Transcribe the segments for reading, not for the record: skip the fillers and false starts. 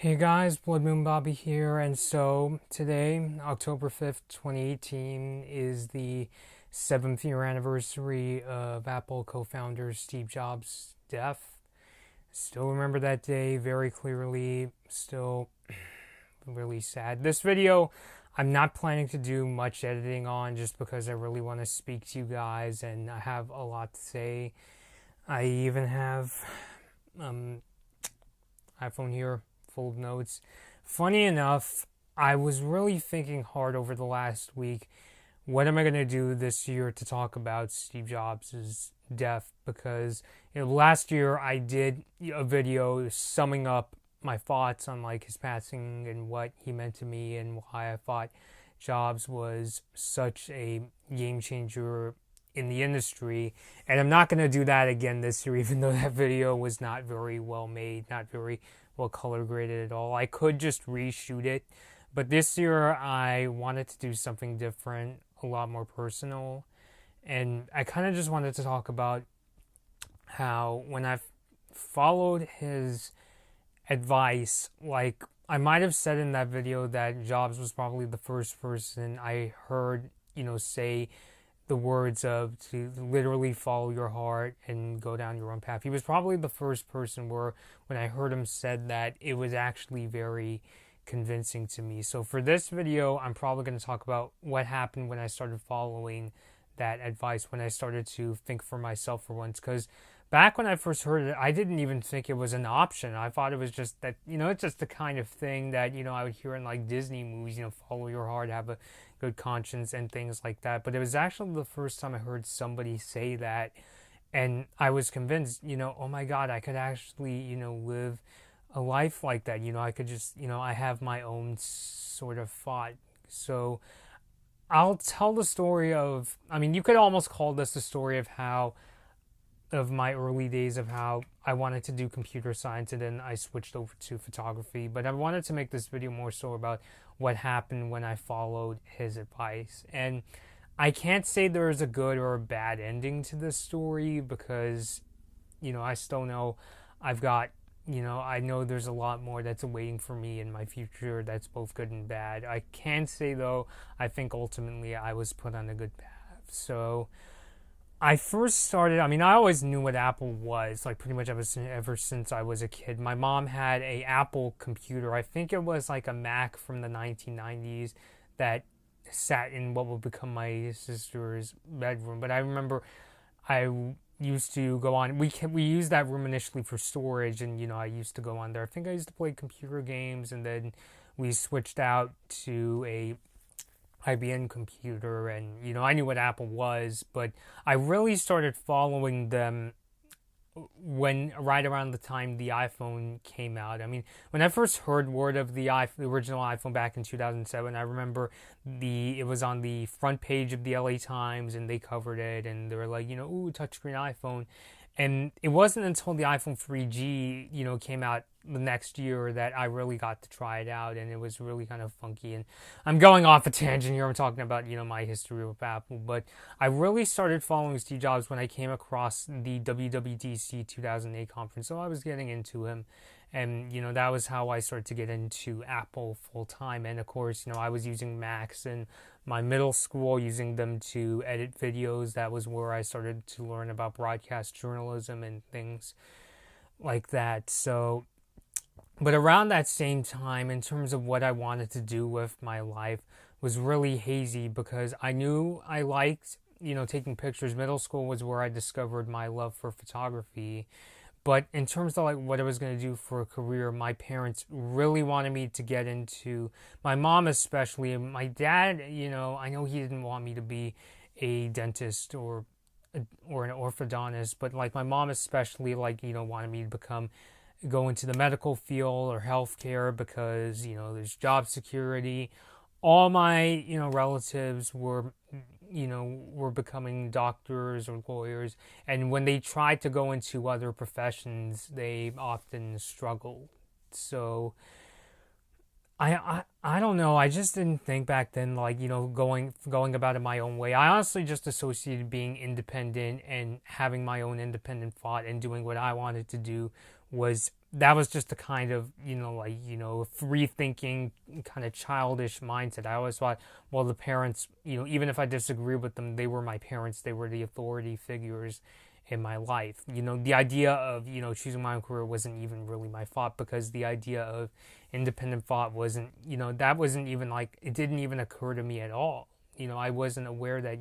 Hey guys, Blood Moon Bobby here, and so today, October 5th, 2018, is the 7th year anniversary of Apple co founder Steve Jobs' death. Still remember that day very clearly, still really sad. This video, I'm not planning to do much editing on just because I really want to speak to you guys and I have a lot to say. I even have iPhone here full of notes. Funny enough, I was really thinking hard over the last week, what am I going to do this year to talk about Steve Jobs' death? Because last year I did a video summing up my thoughts on like his passing and what he meant to me and why I thought Jobs was such a game changer in the industry. And I'm not going to do that again this year, even though that video was not very well made, not very well color graded at all. I could just reshoot it, but this year I wanted to do something different, a lot more personal, and I kind of just wanted to talk about how when I followed his advice, like I might have said in that video that Jobs was probably the first person I heard, say the words of to literally follow your heart and go down your own path. He was probably the first person where when I heard him said that, it was actually very convincing to me. So for this video, I'm probably going to talk about what happened when I started following that advice, when I started to think for myself for once. Because back when I first heard it, I didn't even think it was an option. I thought it was just that, it's just the kind of thing that, I would hear in like Disney movies, follow your heart, have a good conscience and things like that. But it was actually the first time I heard somebody say that. And I was convinced, oh my God, I could actually, live a life like that. I could just, I have my own sort of thought. So I'll tell the story of, you could almost call this the story of my early days of how I wanted to do computer science and then I switched over to photography. But I wanted to make this video more so about what happened when I followed his advice. And I can't say there is a good or a bad ending to this story because, I still know I've got, I know there's a lot more that's waiting for me in my future that's both good and bad. I can say, though, I think ultimately I was put on a good path. So I first started, I always knew what Apple was, like pretty much ever since I was a kid. My mom had a Apple computer. I think it was like a Mac from the 1990s that sat in what would become my sister's bedroom. But I remember I used to go on, we used that room initially for storage, and I used to go on there. I think I used to play computer games, and then we switched out to a IBM computer, and I knew what Apple was, but I really started following them when right around the time the iPhone came out. When I first heard word of the original iPhone back in 2007, I remember it was on the front page of the LA Times, and they covered it, and they were like, ooh, touchscreen iPhone. And it wasn't until the iPhone 3G, came out the next year that I really got to try it out, and it was really kind of funky. And I'm going off a tangent here. I'm talking about, my history with Apple, but I really started following Steve Jobs when I came across the WWDC 2008 conference. So I was getting into him, and, that was how I started to get into Apple full time. And of course, I was using Macs in my middle school, using them to edit videos. That was where I started to learn about broadcast journalism and things like that. So, but around that same time, in terms of what I wanted to do with my life, was really hazy because I knew I liked, taking pictures. Middle school was where I discovered my love for photography. But in terms of like what I was going to do for a career, my parents really wanted me to get into, my mom especially, and my dad, I know he didn't want me to be a dentist or an orthodontist, but like my mom especially, like, wanted me to go into the medical field or healthcare because, there's job security. All my, relatives were becoming doctors or lawyers, and when they tried to go into other professions, they often struggled. So I don't know. I just didn't think back then, like, going about it my own way. I honestly just associated being independent and having my own independent thought and doing what I wanted to do that was just the kind of, free thinking, kind of childish mindset. I always thought, well, the parents, even if I disagree with them, they were my parents. They were the authority figures in my life. The idea of, choosing my own career wasn't even really my thought, because the idea of independent thought wasn't, that wasn't even like, it didn't even occur to me at all. I wasn't aware that,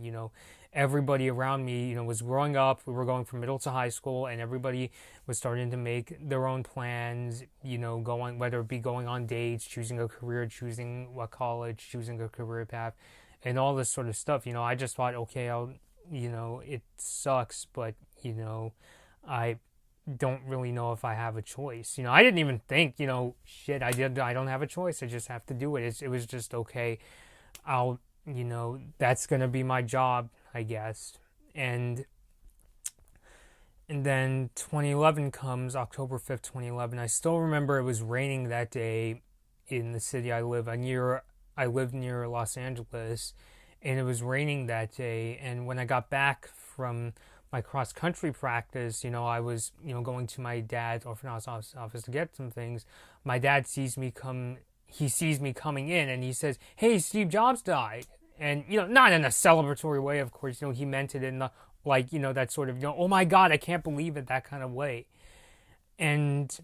everybody around me, was growing up. We were going from middle to high school, and everybody was starting to make their own plans, going, whether it be going on dates, choosing a career, choosing what college, choosing a career path, and all this sort of stuff. I just thought, okay, it sucks, but, I don't really know if I have a choice. I didn't even think, shit, I don't have a choice. I just have to do it. It was just, okay, I'll, that's going to be my job, I guess. And then 2011 comes, October 5th, 2011. I still remember it was raining that day in the city I live. I lived near Los Angeles, and it was raining that day. And when I got back from my cross-country practice, I was, going to my dad's orphanage office to get some things. My dad sees me coming in, and he says, "Hey, Steve Jobs died." And, not in a celebratory way, of course, he meant it in the, like, that sort of, oh my God, I can't believe it, that kind of way. And,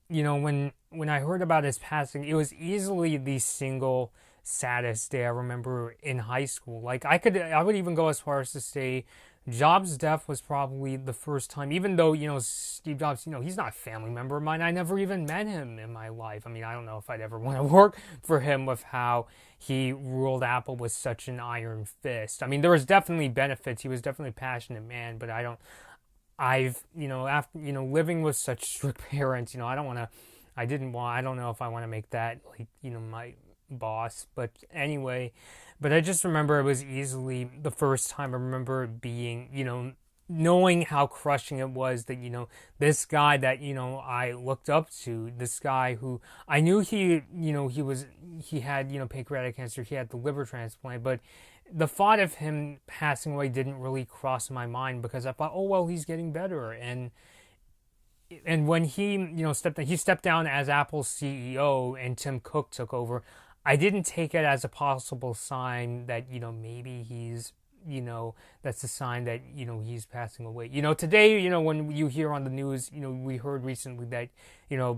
when I heard about his passing, it was easily the single saddest day I remember in high school. Like, I would even go as far as to say Jobs' death was probably the first time, even though, Steve Jobs, he's not a family member of mine. I never even met him in my life. I mean, I don't know if I'd ever want to work for him with how he ruled Apple with such an iron fist. I mean, there was definitely benefits. He was definitely a passionate man, but after, living with such strict parents, I don't know if I want to make that, like, my boss. But anyway, but I just remember it was easily the first time I remember being, knowing how crushing it was that, this guy that, I looked up to, this guy who I knew he had, pancreatic cancer, he had the liver transplant, but the thought of him passing away didn't really cross my mind, because I thought, oh, well, he's getting better. And when he, stepped down as Apple's CEO and Tim Cook took over, I didn't take it as a possible sign that, maybe he's, that's a sign that, he's passing away. Today, when you hear on the news, we heard recently that,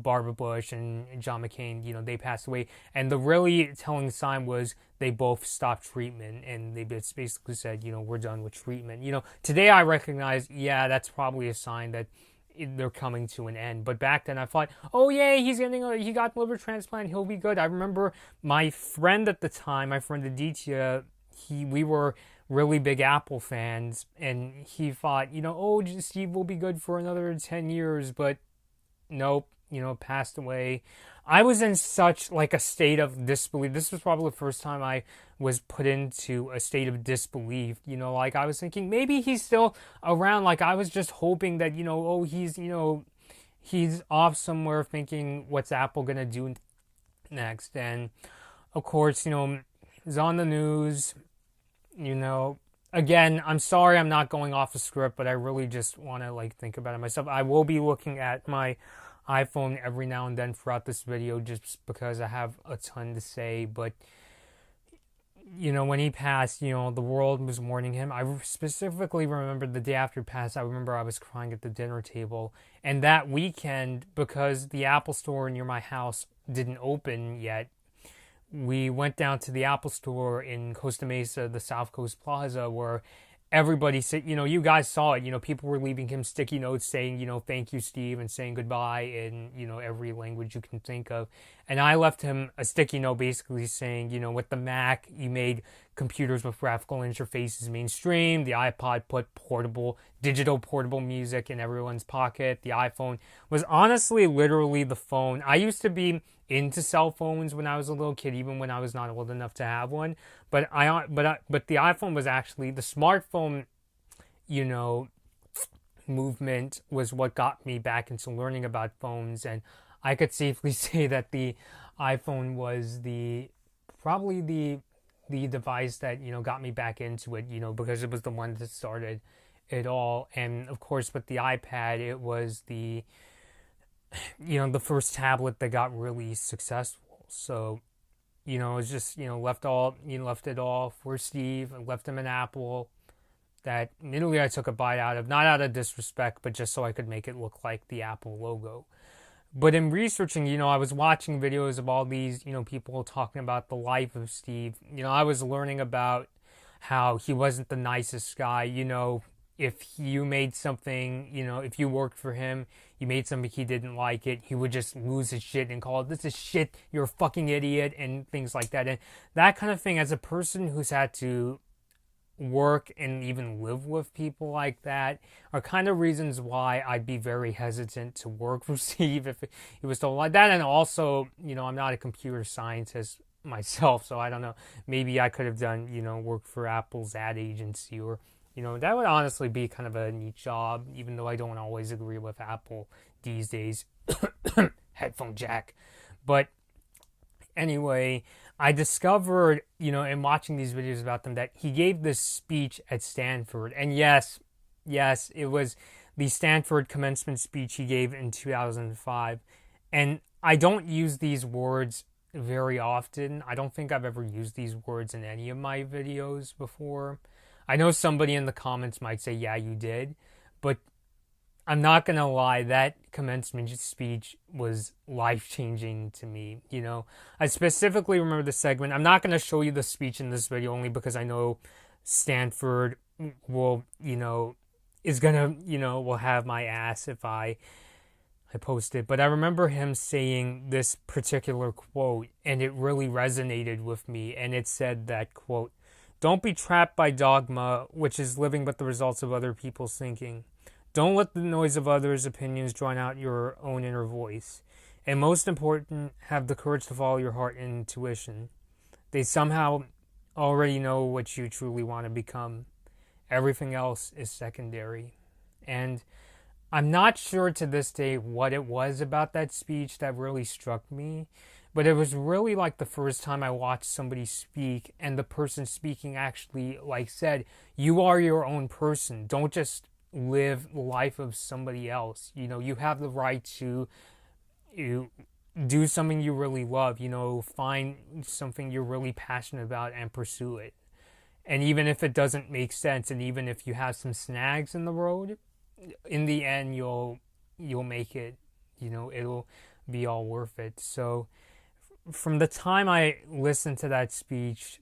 Barbara Bush and John McCain, they passed away. And the really telling sign was they both stopped treatment, and they basically said, we're done with treatment. Today I recognize, yeah, that's probably a sign that they're coming to an end. But back then I thought, oh yay, he got liver transplant, he'll be good. I remember my friend at the time, my friend Aditya, we were really big Apple fans, and he thought, oh, Steve will be good for another 10 years, but nope, passed away. I was in such like a state of disbelief. This was probably the first time I was put into a state of disbelief. Like I was thinking maybe he's still around. Like I was just hoping that, oh, he's off somewhere thinking, what's Apple going to do next? And of course, it's on the news, Again, I'm sorry I'm not going off the script, but I really just want to think about it myself. I will be looking at my iPhone every now and then throughout this video, just because I have a ton to say. But when he passed, the world was mourning him. I specifically remember the day after he passed, I remember I was crying at the dinner table. And that weekend, because the Apple store near my house didn't open yet, we went down to the Apple store in Costa Mesa, the South Coast Plaza, where everybody said, you guys saw it, people were leaving him sticky notes saying, thank you, Steve, and saying goodbye in, every language you can think of. And I left him a sticky note basically saying, with the Mac, you made computers with graphical interfaces mainstream. The iPod put digital portable music in everyone's pocket. The iPhone was honestly literally the phone. I used to be into cell phones when I was a little kid, even when I was not old enough to have one. But the iPhone was actually the smartphone, movement was what got me back into learning about phones. And I could safely say that the iPhone was probably the device that, got me back into it, because it was the one that started it all. And of course, with the iPad, it was the first tablet that got really successful. So, it's just, left it all for Steve. I left him an apple that admittedly I took a bite out of, not out of disrespect, but just so I could make it look like the Apple logo. But in researching, I was watching videos of all these, people talking about the life of Steve. I was learning about how he wasn't the nicest guy. If you made something, if you worked for him, you made something he didn't like it, he would just lose his shit and call it, this is shit, you're a fucking idiot, and things like that. And that kind of thing, as a person who's had to work and even live with people like that, are kind of reasons why I'd be very hesitant to work for Steve if he was still like that. And also, I'm not a computer scientist myself, so I don't know. Maybe I could have done, work for Apple's ad agency, or that would honestly be kind of a neat job, even though I don't always agree with Apple these days. Headphone jack. But anyway, I discovered, in watching these videos about them, that he gave this speech at Stanford. And yes, it was the Stanford commencement speech he gave in 2005. And I don't use these words very often. I don't think I've ever used these words in any of my videos before. I know somebody in the comments might say, yeah, you did. But I'm not going to lie, that commencement speech was life-changing to me, I specifically remember the segment. I'm not going to show you the speech in this video only because I know Stanford will, is going to, will have my ass if I post it. But I remember him saying this particular quote, and it really resonated with me. And it said that, quote, "Don't be trapped by dogma, which is living but the results of other people's thinking. Don't let the noise of others' opinions drown out your own inner voice. And most important, have the courage to follow your heart and intuition. They somehow already know what you truly want to become. Everything else is secondary." And I'm not sure to this day what it was about that speech that really struck me, but it was really like the first time I watched somebody speak, and the person speaking actually said, you are your own person. Don't just live the life of somebody else. You have the right to do something you really love, find something you're really passionate about and pursue it. And even if it doesn't make sense, and even if you have some snags in the road, in the end you'll make it. It'll be all worth it. So from the time I listened to that speech,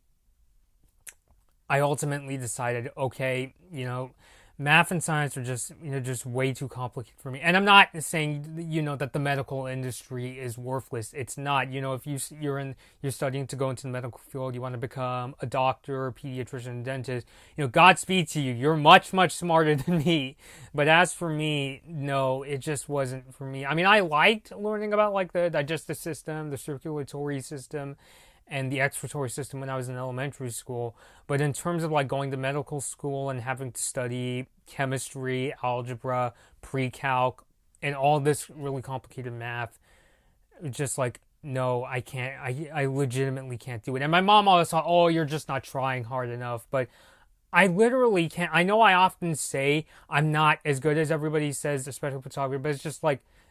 I ultimately decided, okay, math and science are just way too complicated for me. And I'm not saying, that the medical industry is worthless. It's not. If you're studying to go into the medical field, you want to become a doctor, a pediatrician, dentist, Godspeed to you. You're much, much smarter than me. But as for me, no, it just wasn't for me. I mean, I liked learning about the digestive system, the circulatory system, and the excretory system when I was in elementary school. But in terms of going to medical school and having to study chemistry, algebra, pre-calc, and all this really complicated math, just no, I can't. I legitimately can't do it. And my mom always thought, oh, you're just not trying hard enough. But I literally can't. I know I often say I'm not as good as everybody says, especially photography, but it's just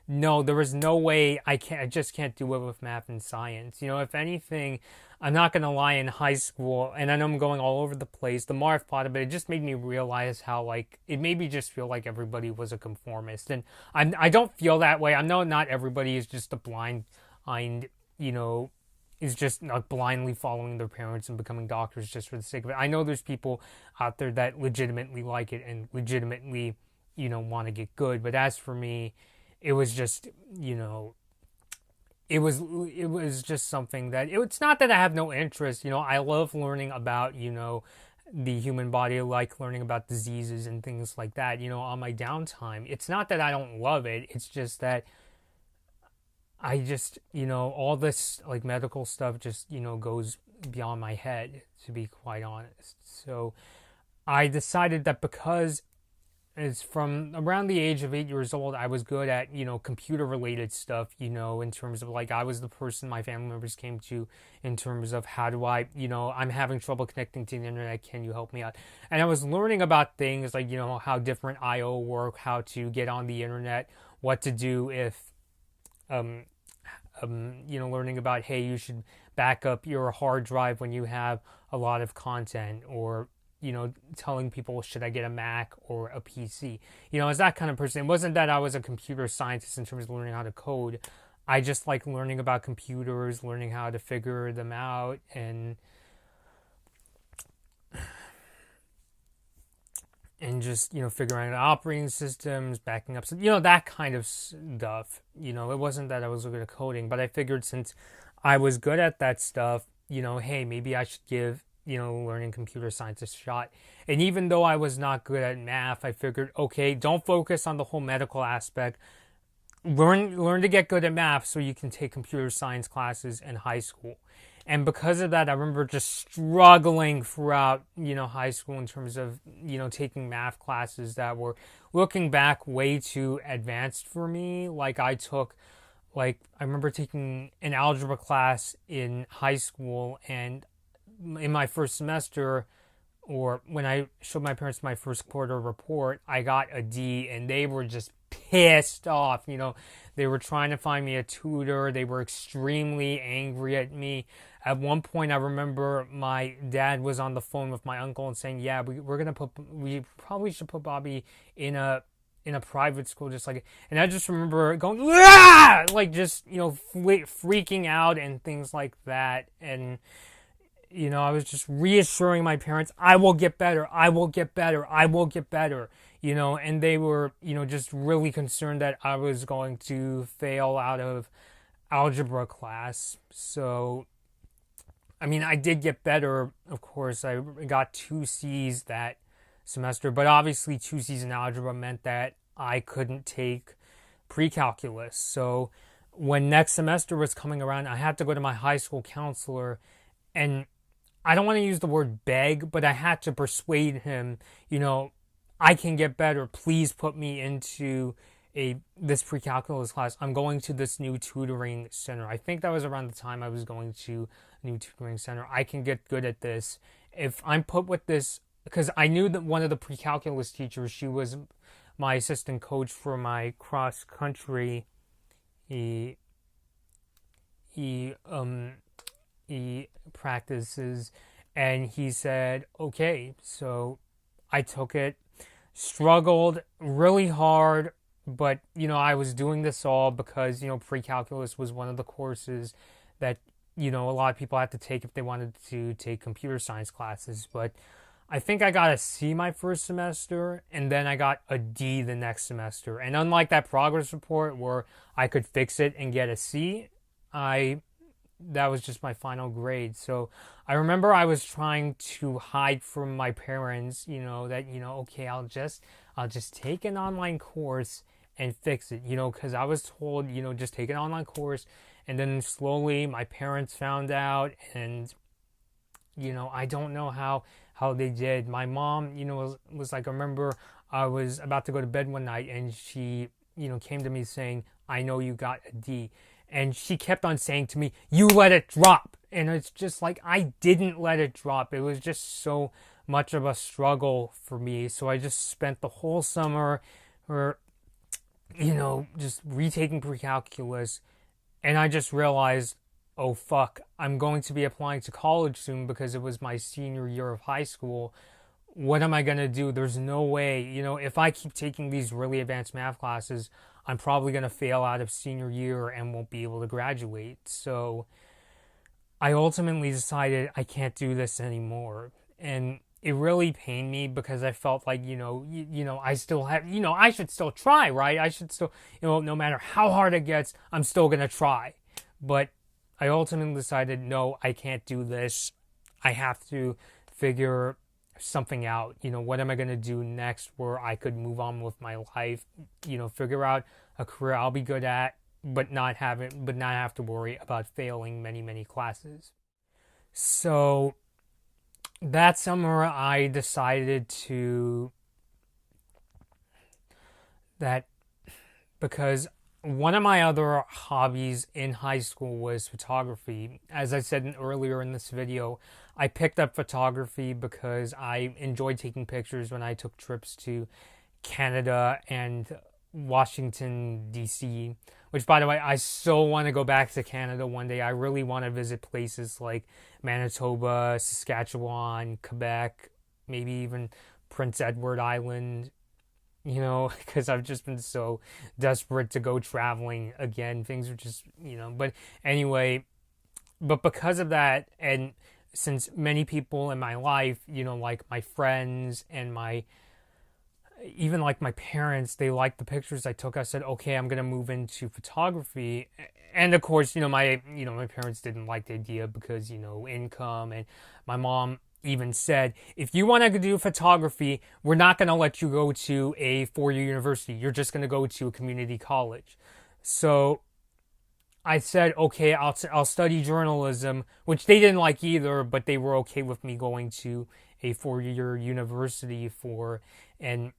no, there is no way I just can't do it with math and science. If anything, I'm not going to lie, in high school, and I know I'm going all over the place, the more I've thought of it, it just made me realize how, it made me just feel like everybody was a conformist. And I don't feel that way. I know not everybody is just a blind, is just blindly following their parents and becoming doctors just for the sake of it. I know there's people out there that legitimately like it and legitimately, want to get good. But as for me, it was just, it was just something that, it's not that I have no interest. I love learning about, the human body. I like learning about diseases and things like that, on my downtime. It's not that I don't love it. It's just that I just, all this medical stuff just, goes beyond my head, to be quite honest. So I decided that because it's from around the age of 8 years old, I was good at, computer related stuff, in terms of I was the person my family members came to in terms of how do I, I'm having trouble connecting to the internet. Can you help me out? And I was learning about things how different IO work, how to get on the internet, what to do if, learning about, hey, you should back up your hard drive when you have a lot of content, or telling people, should I get a Mac or a PC? As that kind of person. It wasn't that I was a computer scientist in terms of learning how to code. I just like learning about computers, learning how to figure them out, and just figuring out operating systems, backing up, that kind of stuff. It wasn't that I was good at coding, but I figured since I was good at that stuff, hey, maybe I should give learning computer science a shot. And even though I was not good at math, I figured, okay, don't focus on the whole medical aspect. Learn to get good at math so you can take computer science classes in high school. And because of that, I remember just struggling throughout, high school in terms of, taking math classes that were, looking back, way too advanced for me. I remember taking an algebra class in high school, and in my first semester, or when I showed my parents my first quarter report, I got a D, and they were just pissed off. They were trying to find me a tutor. They were extremely angry at me. At one point, I remember my dad was on the phone with my uncle and saying, "Yeah, we probably should put Bobby in a private school, just like." And I just remember going, "Ah!" Freaking out and things like that. And I was just reassuring my parents, "I will get better. I will get better. I will get better." And they were, just really concerned that I was going to fail out of algebra class. So, I did get better, of course. I got 2 C's that semester, but obviously 2 C's in algebra meant that I couldn't take pre-calculus. So when next semester was coming around, I had to go to my high school counselor, and I don't want to use the word beg, but I had to persuade him, I can get better. Please put me into this pre-calculus class. I'm going to this new tutoring center. I think that was around the time I was going to a new tutoring center. I can get good at this. If I'm put with this, because I knew that one of the pre-calculus teachers, she was my assistant coach for my cross country practices, and he said, okay. So I took it. Struggled really hard, but I was doing this all because pre-calculus was one of the courses that a lot of people had to take if they wanted to take computer science classes. But I think I got a C my first semester, and then I got a D the next semester. And unlike that progress report where I could fix it and get a C, that was just my final grade. So I remember I was trying to hide from my parents, that, okay, I'll just take an online course and fix it, because I was told, just take an online course. And then slowly my parents found out, and, I don't know how they did. My mom, was like, I remember I was about to go to bed one night, and she, came to me saying, I know you got a D. And she kept on saying to me, you let it drop. And it's just like, I didn't let it drop. It was just so much of a struggle for me. So I just spent the whole summer, just retaking pre-calculus. And I just realized, oh fuck, I'm going to be applying to college soon because it was my senior year of high school. What am I going to do? There's no way, if I keep taking these really advanced math classes, I'm probably going to fail out of senior year and won't be able to graduate. So I ultimately decided I can't do this anymore. And it really pained me because I felt like, I still have, I should still try, right? I should still, no matter how hard it gets, I'm still going to try. But I ultimately decided, no, I can't do this. I have to figure something out. What am I going to do next where I could move on with my life, figure out a career I'll be good at, but not have to worry about failing many, many classes. So that summer I decided that because one of my other hobbies in high school was photography. As I said earlier in this video, I picked up photography because I enjoyed taking pictures when I took trips to Canada and Washington, D.C. which, by the way, I so want to go back to Canada one day. I really want to visit places like Manitoba, Saskatchewan, Quebec, maybe even Prince Edward Island, because I've just been so desperate to go traveling again. Things are just, but anyway, but because of that, and since many people in my life, like my friends and even like my parents, they liked the pictures I took, I said, okay, I'm going to move into photography. And of course, my parents didn't like the idea because, income, and my mom even said, if you want to do photography, we're not going to let you go to a four-year university. You're just going to go to a community college. So I said, okay, I'll study journalism, which they didn't like either, but they were okay with me going to a four-year university and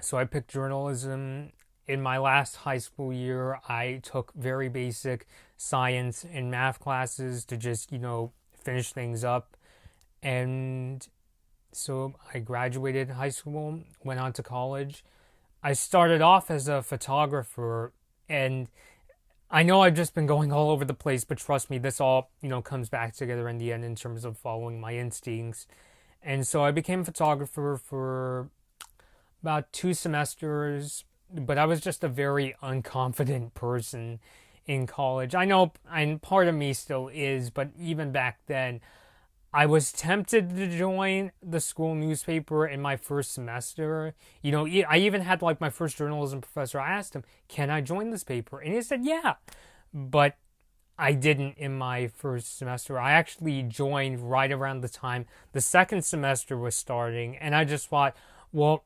so I picked journalism. In my last high school year, I took very basic science and math classes to just, finish things up. And so I graduated high school, went on to college. I started off as a photographer, and I know I've just been going all over the place, but trust me, this all, comes back together in the end in terms of following my instincts. And so I became a photographer for about 2 semesters, but I was just a very unconfident person in college. I know, and part of me still is, but even back then, I was tempted to join the school newspaper in my first semester. I even had like my first journalism professor. I asked him, can I join this paper? And he said, yeah. But I didn't in my first semester. I actually joined right around the time the second semester was starting. And I just thought, well,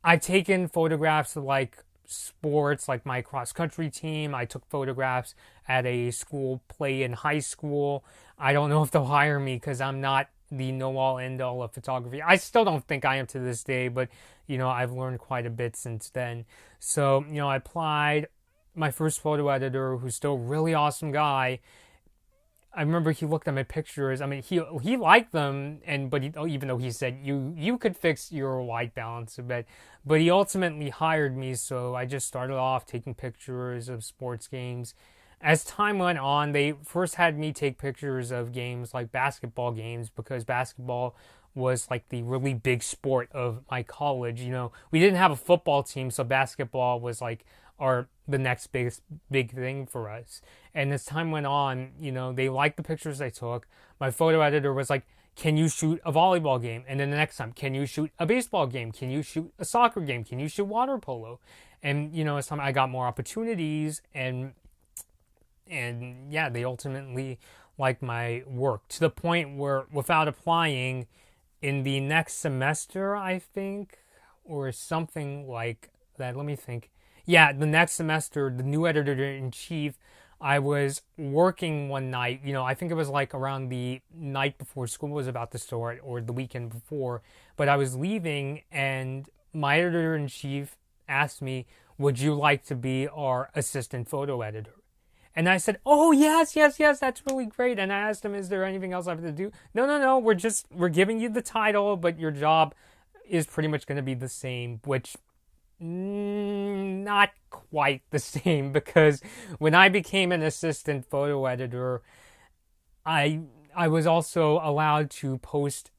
I've taken photographs of like sports, like my cross country team. I took photographs at a school play in high school. I don't know if they'll hire me because I'm not the know-all end-all of photography. I still don't think I am to this day, but I've learned quite a bit since then. So I applied. My first photo editor, who's still a really awesome guy, I remember he looked at my pictures. I mean, he liked them, but even though he said you could fix your white balance a bit, but he ultimately hired me. So I just started off taking pictures of sports games. As time went on, they first had me take pictures of games like basketball games, because basketball was like the really big sport of my college. We didn't have a football team, so basketball was like the next big thing for us. And as time went on, they liked the pictures I took. My photo editor was like, can you shoot a volleyball game? And then the next time, can you shoot a baseball game? Can you shoot a soccer game? Can you shoot water polo? And as time I got more opportunities, and yeah, they ultimately liked my work to the point where, without applying, in the next semester, I think, or something like that, let me think. Yeah, the next semester, the new editor-in-chief, I was working one night, I think it was like around the night before school was about to start, or the weekend before, but I was leaving, and my editor-in-chief asked me, would you like to be our assistant photo editor? And I said, oh, yes, that's really great. And I asked him, is there anything else I have to do? No, we're giving you the title, but your job is pretty much going to be the same, which not quite the same, because when I became an assistant photo editor, I was also allowed to post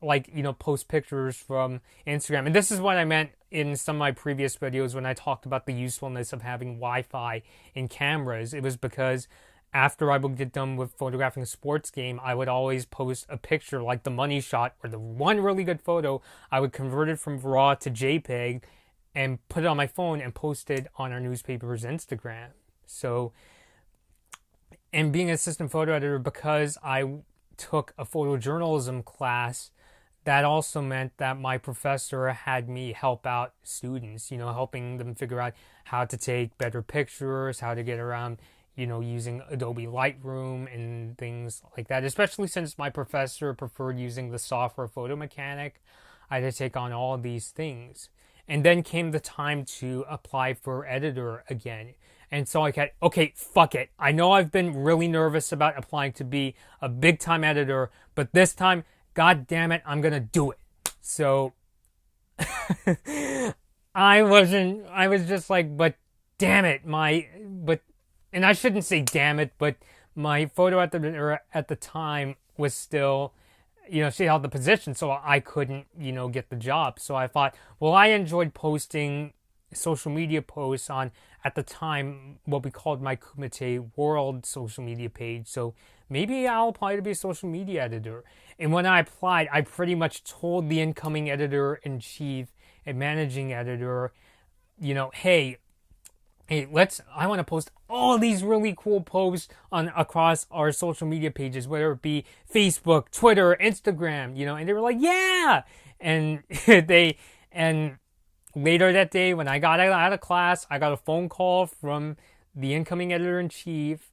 pictures from Instagram. And this is what I meant in some of my previous videos when I talked about the usefulness of having Wi-Fi in cameras. It was because after I would get done with photographing a sports game, I would always post a picture like the money shot or the one really good photo. I would convert it from RAW to JPEG and put it on my phone and post it on our newspaper's Instagram. So, and being an assistant photo editor, because I took a photojournalism class, that also meant that my professor had me help out students, helping them figure out how to take better pictures, how to get around, using Adobe Lightroom and things like that. Especially since my professor preferred using the software Photo Mechanic, I had to take on all of these things. And then came the time to apply for editor again. And so I got, okay, fuck it. I know I've been really nervous about applying to be a big-time editor, but this time, god damn it, I'm gonna do it. So I was just like, but damn it, and I shouldn't say damn it, but my photo at the time was still, she held the position, so I couldn't, get the job. So I thought, well, I enjoyed posting social media posts on, at the time, what we called my Kumite World social media page. So maybe I'll apply to be a social media editor. And when I applied, I pretty much told the incoming editor-in-chief and managing editor, hey, I want to post all these really cool posts across our social media pages, whether it be Facebook, Twitter, Instagram, and they were like, yeah. And and later that day, when I got out of class, I got a phone call from the incoming editor-in-chief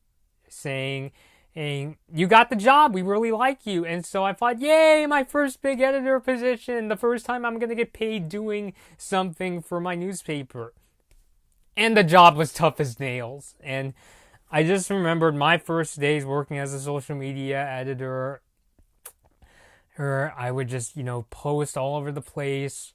saying, hey, you got the job. We really like you. And so I thought, yay, my first big editor position. The first time I'm going to get paid doing something for my newspaper. And the job was tough as nails. And I just remembered my first days working as a social media editor. I would just, post all over the place.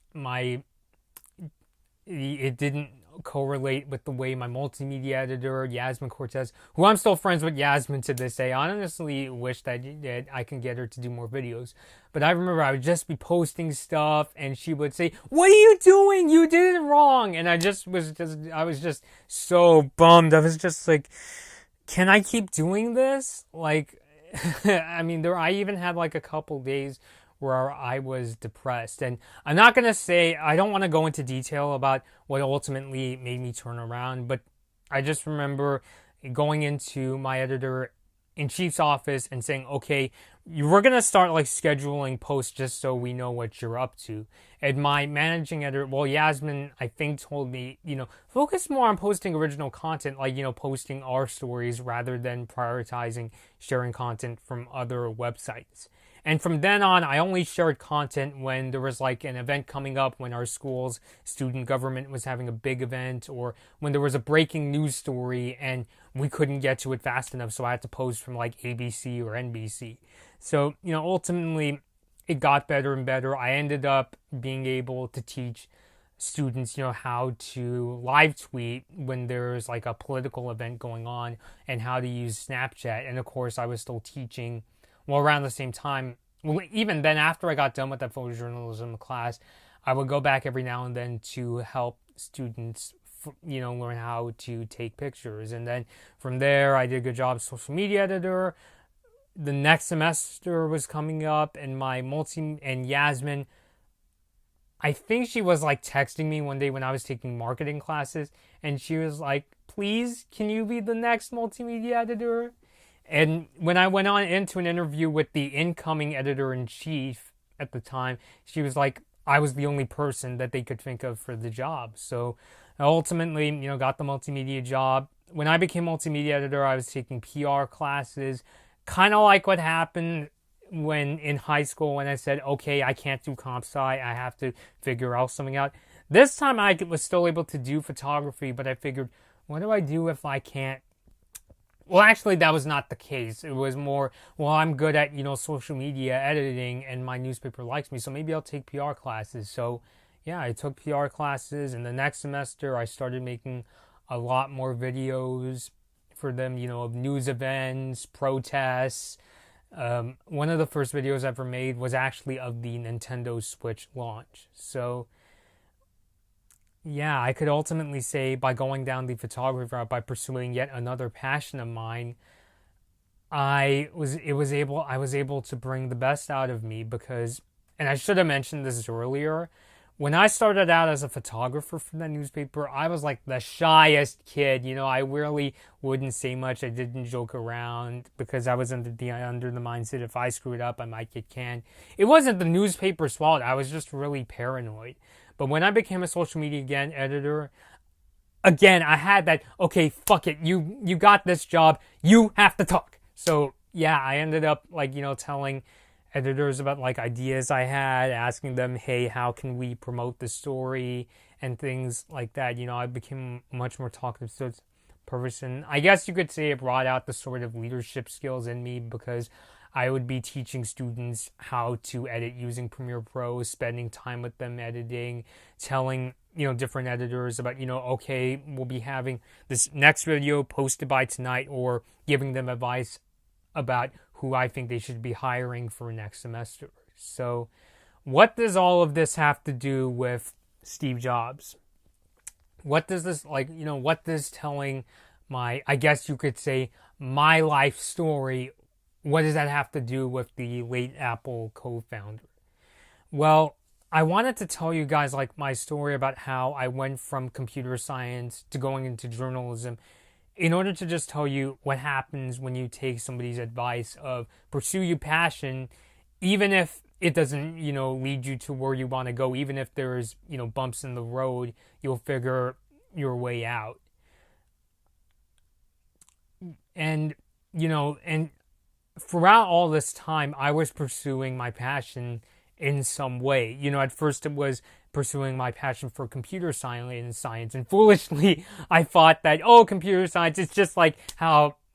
It didn't correlate with the way my multimedia editor, Yasmin Cortez, who I'm still friends with Yasmin to this day. I honestly wish that I can get her to do more videos. But I remember I would just be posting stuff and she would say, what are you doing? You did it wrong. And I was just so bummed. I was just like, can I keep doing this? Like, I mean, I even had like a couple days where I was depressed. And I'm not going to say, I don't want to go into detail about what ultimately made me turn around, but I just remember going into my editor-in-chief's office and saying, okay, we're going to start like scheduling posts just so we know what you're up to. And my managing editor, well, Yasmin, I think told me, focus more on posting original content, like, posting our stories rather than prioritizing sharing content from other websites. And from then on, I only shared content when there was like an event coming up, when our school's student government was having a big event, or when there was a breaking news story and we couldn't get to it fast enough, so I had to post from like ABC or NBC. So, ultimately, it got better and better. I ended up being able to teach students, how to live tweet when there's like a political event going on and how to use Snapchat. And of course, I was still teaching. Well, around the same time, even then, after I got done with that photojournalism class, I would go back every now and then to help students, learn how to take pictures. And then from there, I did a good job as social media editor. The next semester was coming up, and and Yasmin, I think she was like texting me one day when I was taking marketing classes, and she was like, please, can you be the next multimedia editor? And when I went on into an interview with the incoming editor-in-chief at the time, she was like, I was the only person that they could think of for the job. So I ultimately, got the multimedia job. When I became multimedia editor, I was taking PR classes, kind of like what happened when in high school when I said, okay, I can't do comp sci, I have to figure out something out. This time I was still able to do photography, but I figured, what do I do if I can't? Well, actually, that was not the case. It was more, well, I'm good at, social media editing and my newspaper likes me, so maybe I'll take PR classes. So, yeah, I took PR classes, and the next semester I started making a lot more videos for them, of news events, protests. One of the first videos I ever made was actually of the Nintendo Switch launch. So, yeah, I could ultimately say by going down the photography route, by pursuing yet another passion of mine, I was able to bring the best out of me because, and I should have mentioned this earlier, when I started out as a photographer for that newspaper, I was like the shyest kid. I really wouldn't say much. I didn't joke around because I was under the mindset if I screwed up, I might get canned. It wasn't the newspaper's fault. I was just really paranoid. But when I became a social media editor, again, I had that, okay, fuck it, you got this job, you have to talk. So, yeah, I ended up, telling editors about, ideas I had, asking them, hey, how can we promote the story, and things like that. I became a much more talkative person. I guess you could say it brought out the sort of leadership skills in me because I would be teaching students how to edit using Premiere Pro, spending time with them editing, telling different editors about, okay, we'll be having this next video posted by tonight, or giving them advice about who I think they should be hiring for next semester. So what does all of this have to do with Steve Jobs? What does this, what does telling I guess you could say, my life story, what does that have to do with the late Apple co-founder? Well, I wanted to tell you guys my story about how I went from computer science to going into journalism, in order to just tell you what happens when you take somebody's advice of pursue your passion, even if it doesn't, lead you to where you want to go, even if there's, bumps in the road, you'll figure your way out. And, and throughout all this time, I was pursuing my passion in some way. At first it was pursuing my passion for computer science, and foolishly I thought that, computer science, it's just like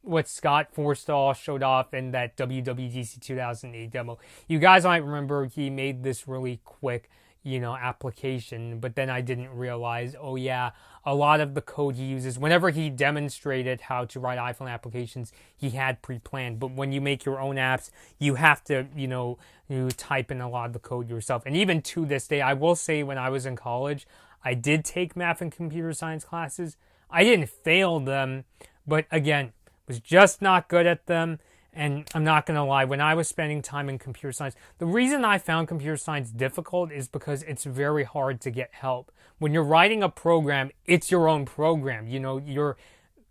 what Scott Forstall showed off in that WWDC 2008 demo. You guys might remember he made this really quick, application, but then I didn't realize, a lot of the code he uses, whenever he demonstrated how to write iPhone applications, he had pre-planned. But when you make your own apps, you have to, you type in a lot of the code yourself. And even to this day, I will say, when I was in college, I did take math and computer science classes. I didn't fail them, but again, was just not good at them. And I'm not going to lie, when I was spending time in computer science, the reason I found computer science difficult is because it's very hard to get help. When you're writing a program, it's your own program.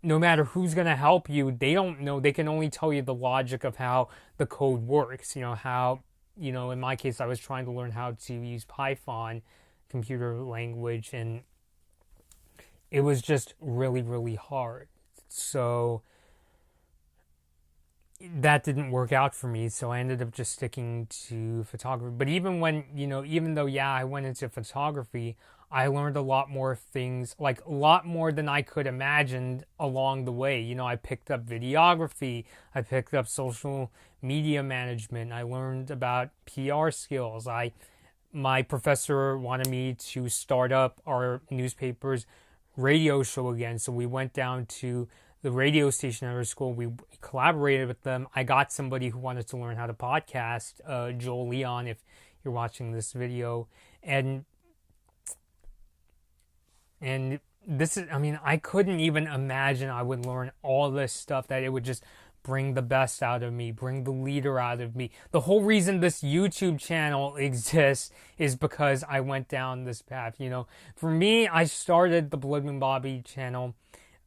No matter who's going to help you, they don't know. They can only tell you the logic of how the code works. In my case, I was trying to learn how to use Python, computer language, and it was just really, really hard. So that didn't work out for me, so I ended up just sticking to photography. But even though I went into photography, I learned a lot more things, a lot more than I could imagine along the way. I picked up videography, I picked up social media management, I learned about PR skills. My professor wanted me to start up our newspaper's radio show again, so we went down to the radio station at our school. We collaborated with them. I got somebody who wanted to learn how to podcast, Joel Leon, if you're watching this video. And this is, I couldn't even imagine I would learn all this stuff, that it would just bring the best out of me, bring the leader out of me. The whole reason this YouTube channel exists is because I went down this path. For me, I started the Blood Moon Bobby channel,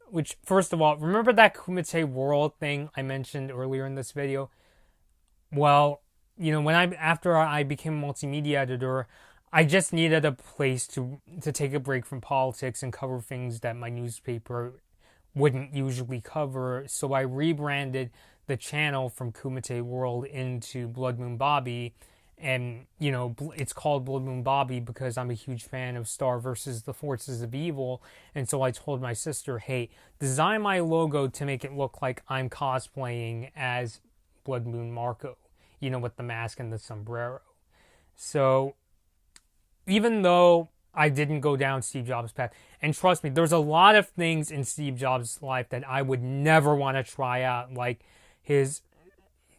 which, first of all, remember that Kumite World thing I mentioned earlier in this video? Well, after I became a multimedia editor, I just needed a place to take a break from politics and cover things that my newspaper wouldn't usually cover. So I rebranded the channel from Kumite World into Blood Moon Bobby. And, it's called Blood Moon Bobby because I'm a huge fan of Star versus the Forces of Evil. And so I told my sister, hey, design my logo to make it look like I'm cosplaying as Blood Moon Marco, with the mask and the sombrero. So even though I didn't go down Steve Jobs' path, and trust me, there's a lot of things in Steve Jobs' life that I would never want to try out, like his...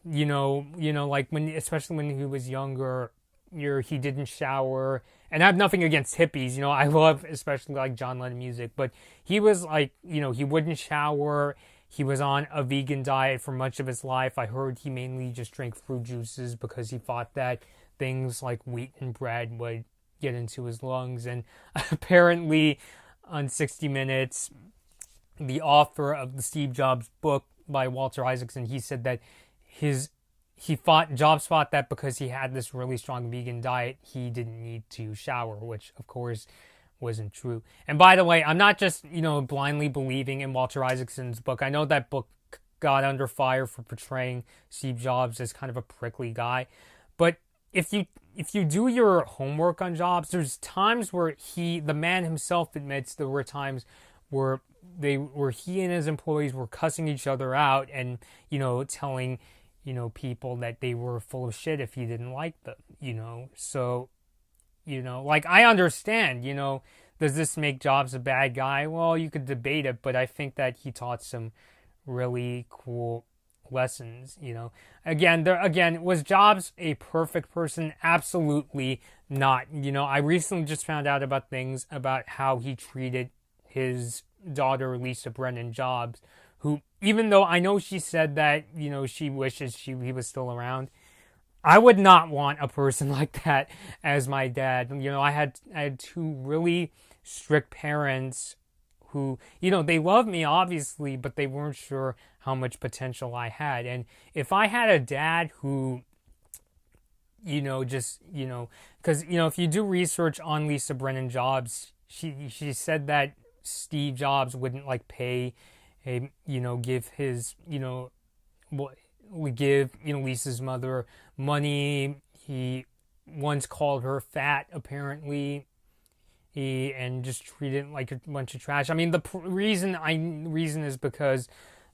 especially when he was younger, he didn't shower. And I have nothing against hippies, I love especially John Lennon music, but he was he wouldn't shower. He was on a vegan diet for much of his life. I heard he mainly just drank fruit juices because he thought that things like wheat and bread would get into his lungs. And apparently on 60 Minutes, the author of the Steve Jobs book by Walter Isaacson, he said that Jobs thought that because he had this really strong vegan diet, he didn't need to shower, which of course wasn't true. And by the way, I'm not just, blindly believing in Walter Isaacson's book. I know that book got under fire for portraying Steve Jobs as kind of a prickly guy. But if you do your homework on Jobs, there's times where the man himself admits there were times where he and his employees were cussing each other out and, telling people that they were full of shit if he didn't like them, So, I understand, does this make Jobs a bad guy? Well, you could debate it, but I think that he taught some really cool lessons. Again, was Jobs a perfect person? Absolutely not. I recently just found out about things about how he treated his daughter Lisa Brennan Jobs, who, even though I know she said that she wishes he was still around, I would not want a person like that as my dad. I had two really strict parents who, they loved me obviously, but they weren't sure how much potential I had. And if I had a dad who, because, if you do research on Lisa Brennan Jobs, she said that Steve Jobs wouldn't pay give his, would give, Lisa's mother money. He once called her fat, apparently. And just treated like a bunch of trash. I mean, the reason is because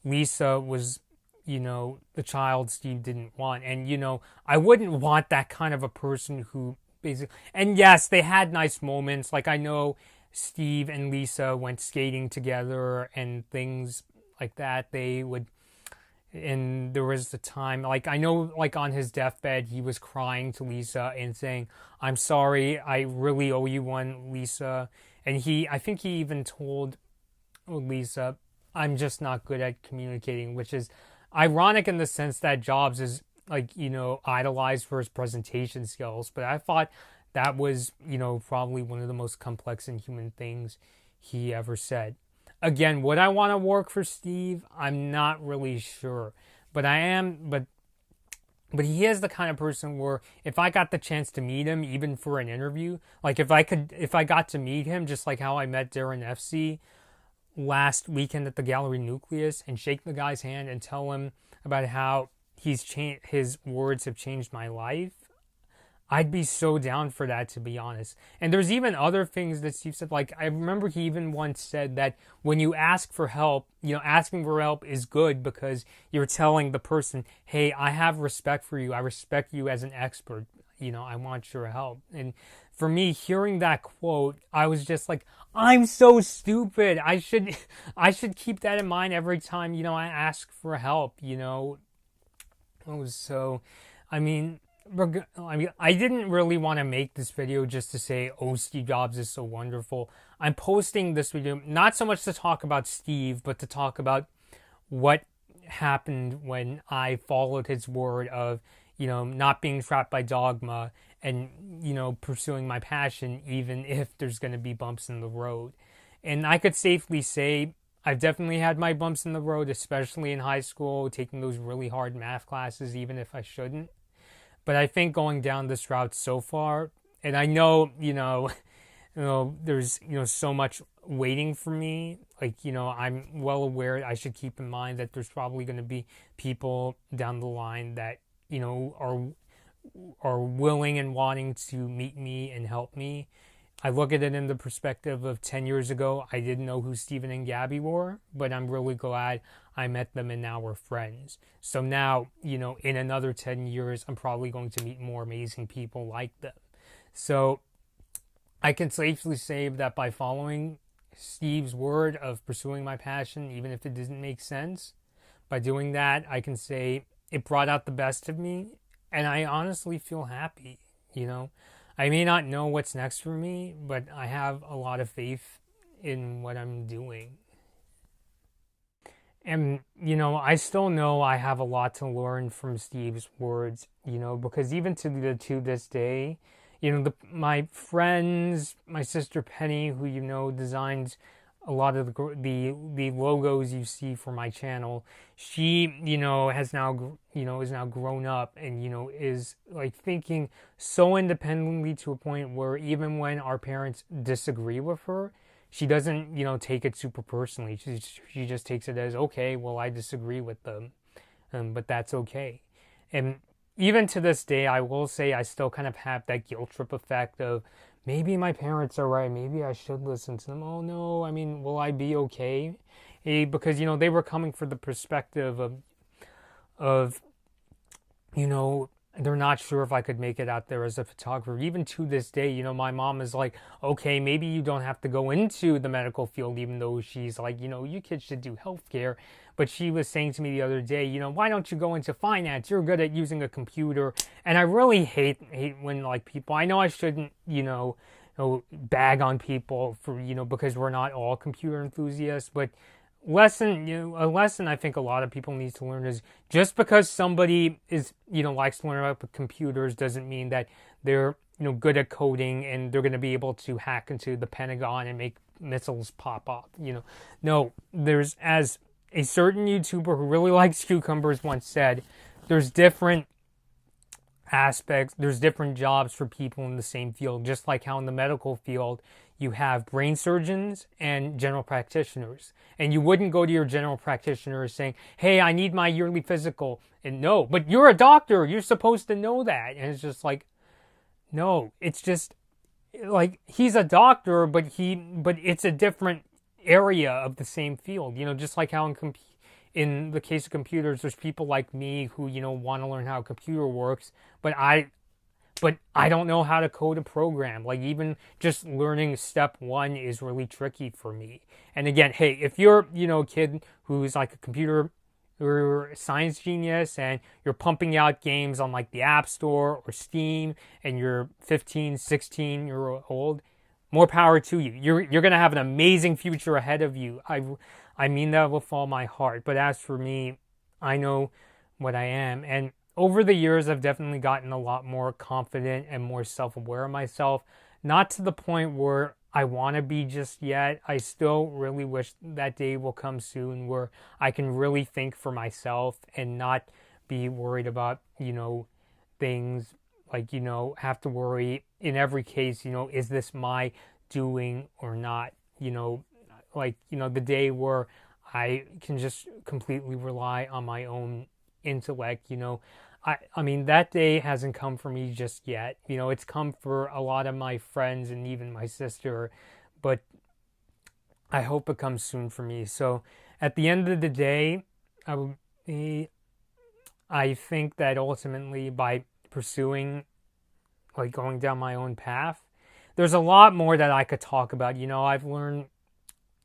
Lisa was, the child Steve didn't want. And, I wouldn't want that kind of a person who basically, and yes, they had nice moments. I know Steve and Lisa went skating together and things like that. They would, and there was the time, I know, on his deathbed, he was crying to Lisa and saying, "I'm sorry, I really owe you one, Lisa." And I think he even told Lisa, "I'm just not good at communicating," which is ironic in the sense that Jobs is, idolized for his presentation skills. But I thought that was, probably one of the most complex and human things he ever said. Again, would I want to work for Steve? I'm not really sure. But he is the kind of person where if I got the chance to meet him, even for an interview, if I got to meet him, just like how I met Darren FC last weekend at the Gallery Nucleus, and shake the guy's hand and tell him about how his words have changed my life, I'd be so down for that, to be honest. And there's even other things that Steve said. I remember he even once said that when you ask for help, asking for help is good because you're telling the person, "Hey, I have respect for you. I respect you as an expert. I want your help." And for me, hearing that quote, I was just like, I'm so stupid. I should keep that in mind every time, I ask for help, So, I didn't really want to make this video just to say, "Oh, Steve Jobs is so wonderful." I'm posting this video not so much to talk about Steve, but to talk about what happened when I followed his word of, not being trapped by dogma and, pursuing my passion, even if there's going to be bumps in the road. And I could safely say I've definitely had my bumps in the road, especially in high school, taking those really hard math classes, even if I shouldn't. But I think going down this route so far, and I know, there's, so much waiting for me. I'm well aware I should keep in mind that there's probably going to be people down the line that, are willing and wanting to meet me and help me. I look at it in the perspective of 10 years ago, I didn't know who Stephen and Gabby were, but I'm really glad I met them and now we're friends. So now, in another 10 years, I'm probably going to meet more amazing people like them. So I can safely say that by following Steve's word of pursuing my passion, even if it doesn't make sense, by doing that, I can say it brought out the best of me, and I honestly feel happy, I may not know what's next for me, but I have a lot of faith in what I'm doing. And, I still know I have a lot to learn from Steve's words, because even to this day, my friends, my sister Penny, who, designs a lot of the logos you see for my channel, she, has now, is now grown up and, is thinking so independently to a point where even when our parents disagree with her, she doesn't, take it super personally. She just takes it as, okay, well, I disagree with them, but that's okay. And even to this day, I will say I still kind of have that guilt trip effect of, maybe my parents are right. Maybe I should listen to them. Oh, no. Will I be okay? Because, they were coming from the perspective of they're not sure if I could make it out there as a photographer. Even to this day, my mom is like, okay, maybe you don't have to go into the medical field, even though she's like, you kids should do healthcare. But she was saying to me the other day, why don't you go into finance? You're good at using a computer. And I really hate when like people, I know I shouldn't, bag on people for, because we're not all computer enthusiasts, but a lesson I think a lot of people need to learn is just because somebody is likes to learn about computers doesn't mean that they're good at coding and they're going to be able to hack into the Pentagon and make missiles pop up. No, there's, as a certain YouTuber who really likes cucumbers once said, there's different aspects, there's different jobs for people in the same field, just like how in the medical field you have brain surgeons and general practitioners. And you wouldn't go to your general practitioner saying, hey, I need my yearly physical. And no, but you're a doctor, you're supposed to know that. And it's just like, no, it's just like, he's a doctor, but it's a different area of the same field. Just like how in the case of computers, there's people like me who, want to learn how a computer works, but I don't know how to code a program. Like, even just learning step one is really tricky for me. And again, hey, if you're, a kid who's like a computer or science genius and you're pumping out games on like the App Store or Steam and you're 15, 16-year-old, more power to you. You're going to have an amazing future ahead of you. I mean that with all my heart. But as for me, I know what I am. And over the years, I've definitely gotten a lot more confident and more self-aware of myself. Not to the point where I want to be just yet. I still really wish that day will come soon where I can really think for myself and not be worried about, things like, have to worry in every case, is this my doing or not? The day where I can just completely rely on my own intellect. I mean, that day hasn't come for me just yet. It's come for a lot of my friends and even my sister, but I hope it comes soon for me. So at the end of the day, I think that ultimately by pursuing, like, going down my own path, there's a lot more that I could talk about. I've learned,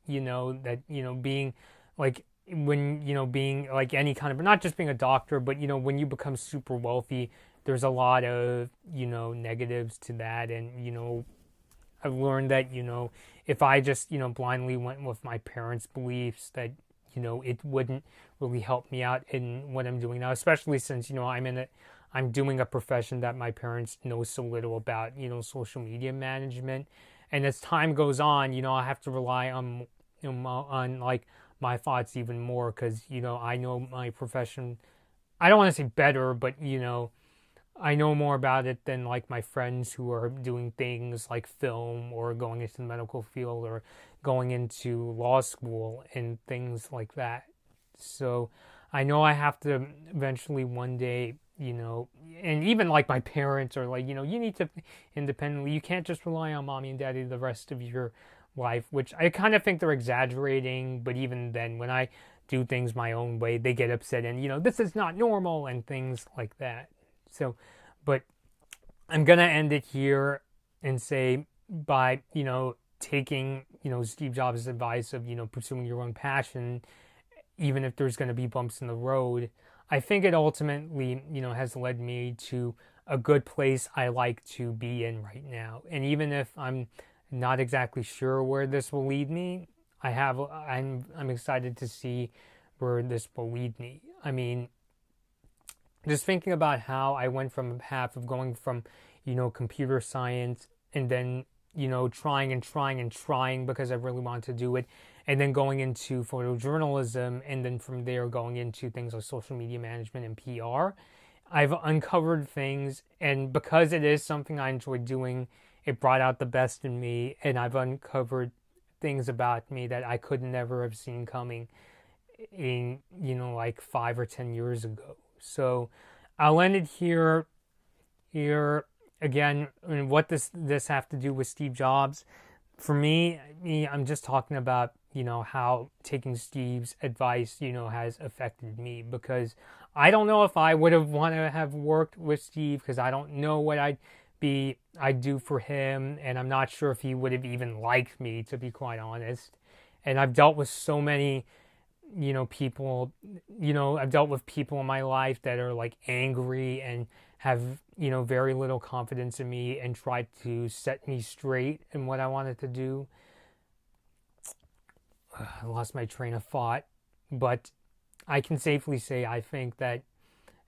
that, being like, when, being like any kind of, not just being a doctor, but, when you become super wealthy, there's a lot of, negatives to that. And, I've learned that, if I just, blindly went with my parents' beliefs, that, it wouldn't really help me out in what I'm doing now, especially since, I'm doing a profession that my parents know so little about, social media management. And as time goes on, I have to rely on like my thoughts even more because, I know my profession, I don't want to say better, but, I know more about it than like my friends who are doing things like film or going into the medical field or going into law school and things like that. So I know I have to eventually one day, and even like my parents are like, you need to independently, you can't just rely on mommy and daddy the rest of your life, which I kind of think they're exaggerating. But even then, when I do things my own way, they get upset and, this is not normal and things like that. So, but I'm going to end it here and say by, taking, Steve Jobs' advice of, pursuing your own passion, even if there's going to be bumps in the road, I think it ultimately, has led me to a good place I like to be in right now. And even if I'm not exactly sure where this will lead me, I'm excited to see where this will lead me. I mean, just thinking about how I went from a path of going from, computer science and then, trying because I really wanted to do it, and then going into photojournalism, and then from there going into things like social media management and PR. I've uncovered things, and because it is something I enjoy doing, it brought out the best in me, and I've uncovered things about me that I could never have seen coming in, like 5 or 10 years ago. So I'll end it here. Again, and what does this have to do with Steve Jobs? For me, I'm just talking about, how taking Steve's advice, has affected me, because I don't know if I would have wanted to have worked with Steve, because I don't know what I'd do for him, and I'm not sure if he would have even liked me, to be quite honest. And I've dealt with so many, people, I've dealt with people in my life that are like angry and have, very little confidence in me and tried to set me straight in what I wanted to do. I lost my train of thought, but I can safely say I think that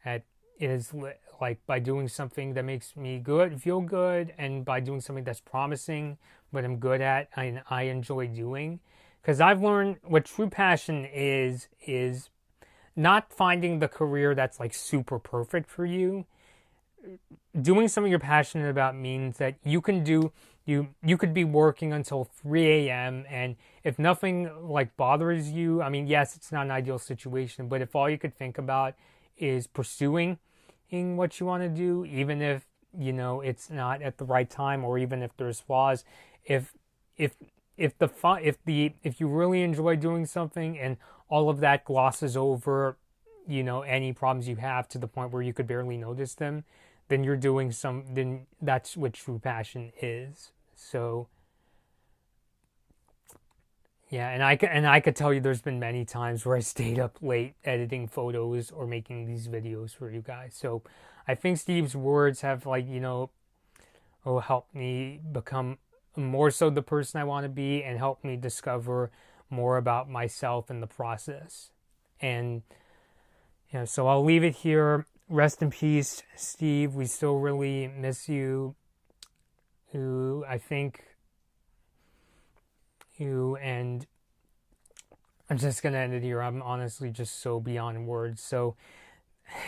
it is like by doing something that makes me feel good, and by doing something that's promising, but I'm good at, and I enjoy doing. Because I've learned what true passion is not finding the career that's like super perfect for you. Doing something you're passionate about means that you could be working until 3 a.m. and if nothing like bothers you, I mean, yes, it's not an ideal situation, but if all you could think about is pursuing what you want to do, even if it's not at the right time, or even if there's flaws, if you really enjoy doing something and all of that glosses over any problems you have to the point where you could barely notice them, then then that's what true passion is. So yeah, and I could tell you there's been many times where I stayed up late editing photos or making these videos for you guys. So I think Steve's words have helped me become more so the person I want to be, and helped me discover more about myself in the process. And so I'll leave it here. Rest in peace, Steve. We still really miss you. And I'm just going to end it here. I'm honestly just so beyond words. So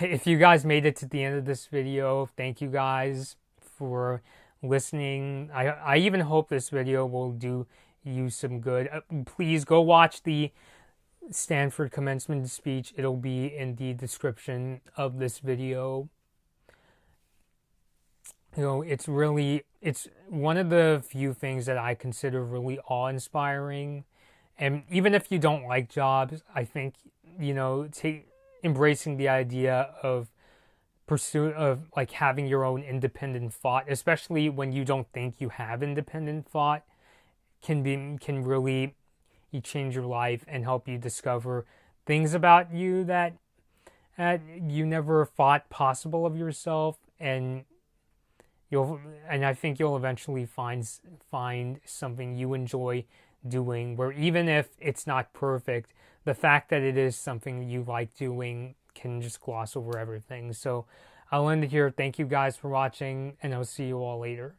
if you guys made it to the end of this video, thank you guys for listening. I even hope this video will do you some good. Please go watch the Stanford commencement speech. It'll be in the description of this video. It's one of the few things that I consider really awe-inspiring. And even if you don't like jobs, I think, embracing the idea of pursuit of like having your own independent thought, especially when you don't think you have independent thought, can really change your life and help you discover things about you that you never thought possible of yourself, and I think you'll eventually find something you enjoy doing, where even if it's not perfect, the fact that it is something you like doing can just gloss over everything. So I'll end it here. Thank you guys for watching, and I'll see you all later.